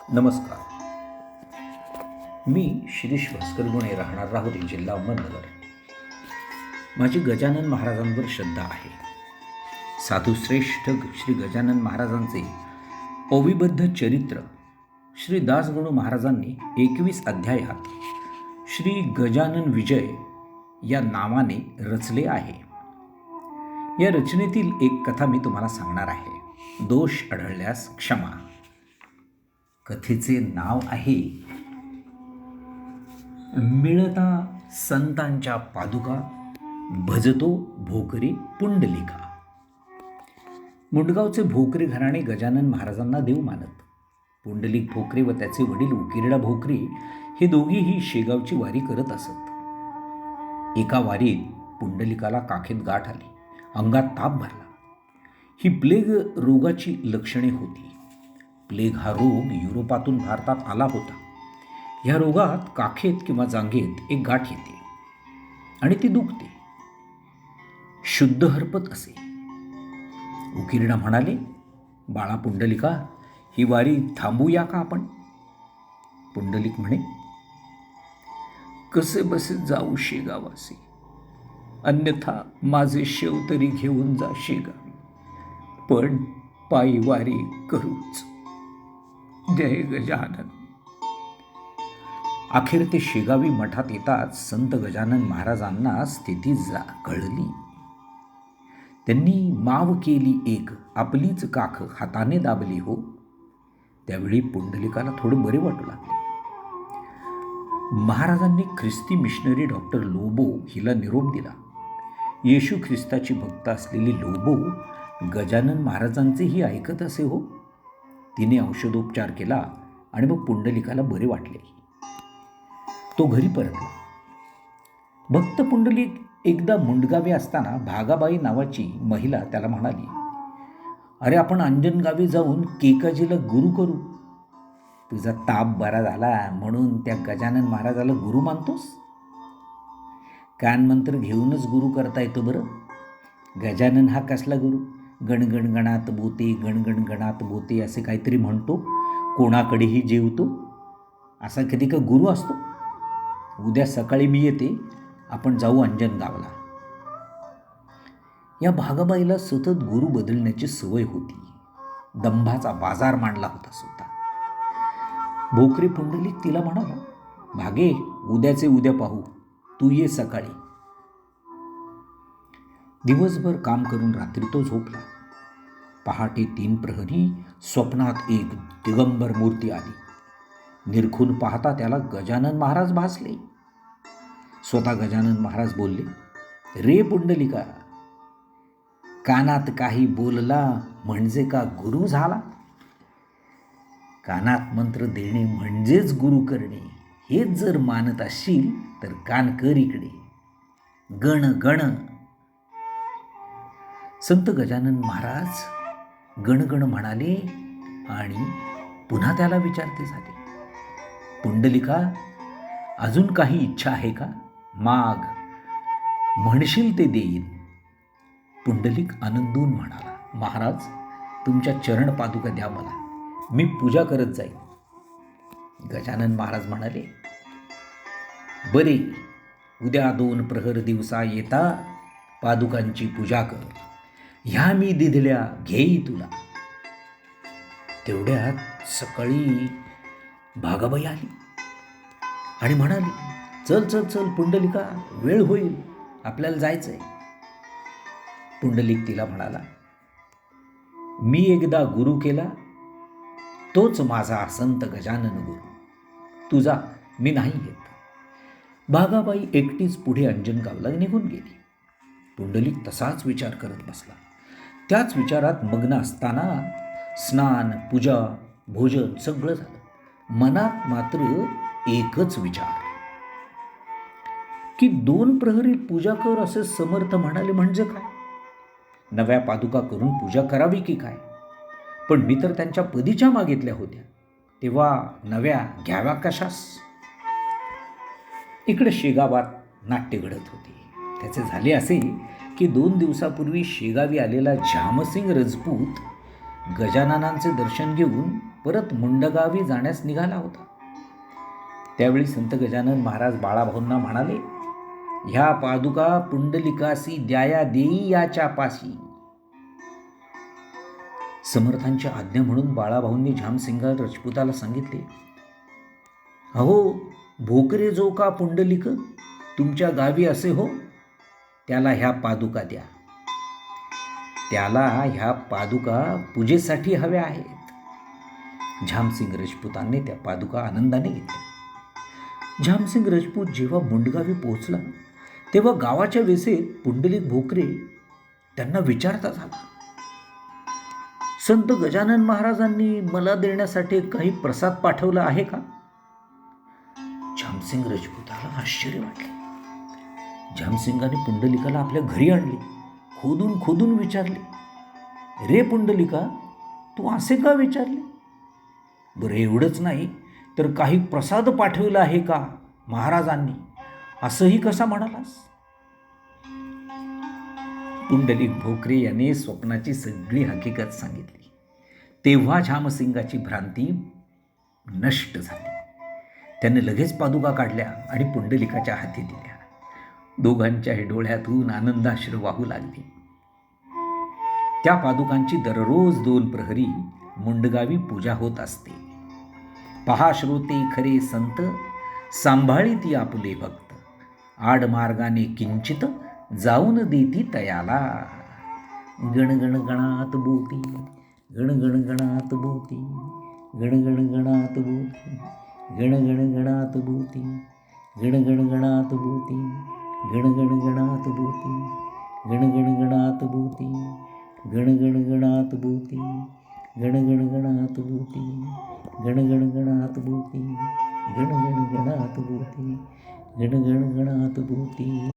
नमस्कार. मी शिरीष भास्कर गुणे, राहणार राहुरी, जिल्हा अहमदनगर. माझी गजानन महाराजांवर श्रद्धा आहे. साधुश्रेष्ठ श्री गजानन महाराजांचे अविबद्ध चरित्र श्री दासगणू महाराजांनी 21 अध्यायात श्री गजानन विजय या नावाने रचले आहे. या रचनेतील एक कथा मी तुम्हाला सांगणार आहे. दोष आढळल्यास क्षमा. कथेचे नाव आहे मिळता संतांच्या पादुका, भजतो भोकरे पुंडलिका. मुंडगावचे भोकरे घराणे गजानन महाराजांना देव मानत. पुंडलिक भोकरे व त्याचे वडील उकिरडा भोकरे हे दोघेही शेगावची वारी करत असत. एका वारीत पुंडलिकाला काखेत गाठ आली, अंगात ताप भरला. ही प्लेग रोगाची लक्षणे होती. प्लेग हा रोग युरोपातून भारतात आला होता. या रोगात काखेत किंवा जांघेत एक गाठ येते आणि ती दुखते, शुद्ध हरपत असे. उकिरडा म्हणाले, बाळा पुंडलिका, ही वारी थांबूया का आपण? पुंडलिक म्हणे, कसे बसे जाऊ शेगावासी, अन्यथा माझे शेव तरी घेऊन जा शेगावी, पण पायी वारी करूच. जय गजानन. अखेर ते शेगावी मठात येताच संत गजानन महाराजांना स्थिती कळली. त्यांनी माव केली एक, आपलीच काख हाताने दाबली हो. त्यावेळी पुंडलिकाला थोडे बरे वाटू लागले. महाराजांनी ख्रिस्ती मिशनरी डॉक्टर लोबो हिला निरोप दिला. येशू ख्रिस्ताची भक्त असलेली लोबो गजानन महाराजांचेही ऐकत असे हो. तिने औषधोपचार केला आणि मग पुंडलिकाला बरे वाटले. तो घरी परतला. भक्त पुंडलिक एकदा मुंडगावी असताना भागाबाई नावाची महिला त्याला म्हणाली, अरे आपण अंजनगावी जाऊन केकाजीला गुरु करू. तुझा ताप बरा झाला म्हणून त्या गजानन महाराजाला गुरु मानतोस? कानमंत्र घेऊनच गुरु करता येतो बरं. गजानन हा कसला गुरु? गणगण गणात बोते, गणगण गणात बोते असे काहीतरी म्हणतो, कोणाकडेही जेवतो. असा कधी का गुरु असतो? उद्या सकाळी मी येते, आपण जाऊ अंजनगावला. या भागाबाईला सतत गुरु बदलण्याची सवय होती. दंभाचा बाजार मांडला होता सुद्धा. भोकरे पुंडलिक तिला म्हणाला, भागे, उद्याचे उद्या पाहू, तू ये सकाळी. दिवसभर काम करून रात्री तो झोपला. पहाटे 3 प्रहरी स्वप्नात एक दिगंबर मूर्ती आली. निरखून पाहता त्याला गजानन महाराज भासले. स्वतः गजानन महाराज बोलले, रे पुंडलिका, कानात काही बोलला म्हणजे का गुरु झाला? कानात मंत्र देणे म्हणजेच गुरु करणे, हेच जर मानत असशील तर कान कर इकडे. गण गण. संत गजानन महाराज गणगण म्हणाले आणि पुन्हा त्याला विचारते झाले, पुंडलिका, अजून काही इच्छा आहे का? माग, म्हणशील ते देईन. पुंडलिक आनंदून म्हणाला, महाराज, तुमच्या चरण पादुका द्या मला, मी पूजा करत जाईन. गजानन महाराज म्हणाले, बरे, उद्या 2 प्रहर दिवसा येता पादुकांची पूजा कर. ह्या मी दिधल्या घेई तुला. तेवढ्यात सकाळी भागाबाई आली आणि म्हणाली, चल चल चल पुंडलिका, वेळ होईल, आपल्याला जायचंय. पुंडलिक तिला म्हणाला, मी एकदा गुरु केला, तोच माझा संत गजानन गुरु. तू जा, मी नाही येत. भागाबाई एकटीच पुढे अंजनगावला निघून गेली. पुंडलिक तसाच विचार करत बसला. त्याच विचारात मग्न असताना स्नान, पूजा, भोजन सगळं झालं. मनात मात्र एकच विचार की 2 प्रहरी पूजा कर असे समर्थ म्हणाले म्हणजे काय? नव्या पादुका करून पूजा करावी की काय? पण मी तर त्यांच्या पदीच्या मागितल्या होत्या, तेव्हा नव्या घ्याव्या कशास? इकडे शेगावात नाट्य घडत होते. त्याचे झाले असे की 2 दिवसापूर्वी शेगावी आलेला झामसिंग राजपूत गजाननांचे दर्शन घेऊन परत मुंडगावी जाण्यास निघाला होता. त्यावेळी संत गजानन महाराज बाळाभाऊंना म्हणाले, ह्या पादुका पुंडलिकासी द्याया देई याच्या पाशी. समर्थांची आज्ञा म्हणून बाळाभाऊंनी झामसिंग राजपुताला सांगितले, अहो भोकरे जो का पुंडलिक तुमच्या गावी असे हो, त्याला ह्या पादुका द्या. त्याला ह्या पादुका पूजेसाठी हव्या आहेत. झामसिंग राजपुतांनी त्या पादुका आनंदाने घेतल्या. झामसिंग राजपूत जेव्हा मुंडगावी पोहोचला तेव्हा गावाच्या वेसेत पुंडलिक भोकरे त्यांना विचारता झाला, संत गजानन महाराजांनी मला देण्यासाठी काही प्रसाद पाठवला आहे का? झामसिंग राजपुताला आश्चर्य वाटले. झामसिंगाने पुंडलिकाला आपल्या घरी आणले. खोदून खोदून विचारले, रे पुंडलिका, तू असे का विचारले? बरं एवढंच नाही तर काही प्रसाद पाठवला आहे का महाराजांनी, असंही कसा म्हणालास? पुंडलिक भोकरे याने स्वप्नाची सगळी हकीकत सांगितली. तेव्हा झामसिंगाची भ्रांती नष्ट झाली. त्याने लगेच पादुका काढल्या आणि पुंडलिकाच्या हाती दिल्या. दोघांच्याही डोळ्यातून आनंदाश्रू वाहू लागले. त्या पादुकांची दररोज 2 प्रहरी मुंडगावी पूजा होत असते. पहा श्रोते खरे संत, सांभाळीती आपुले भक्त, आडमार्गाने किंचित जाऊन देती तयाला. गणगण गणात बोती, गणगण गणात बोती, गणगण गणात बोती, गणगण गणात बोती, गणगण गणात बोती, गणगण गणात बोती, गणगण गणात बोती, गणगण गणात बोती, गणगण गणात बोती, गणगण गणात बोती, गणगण गणात बोती, गणगण गणात बोती.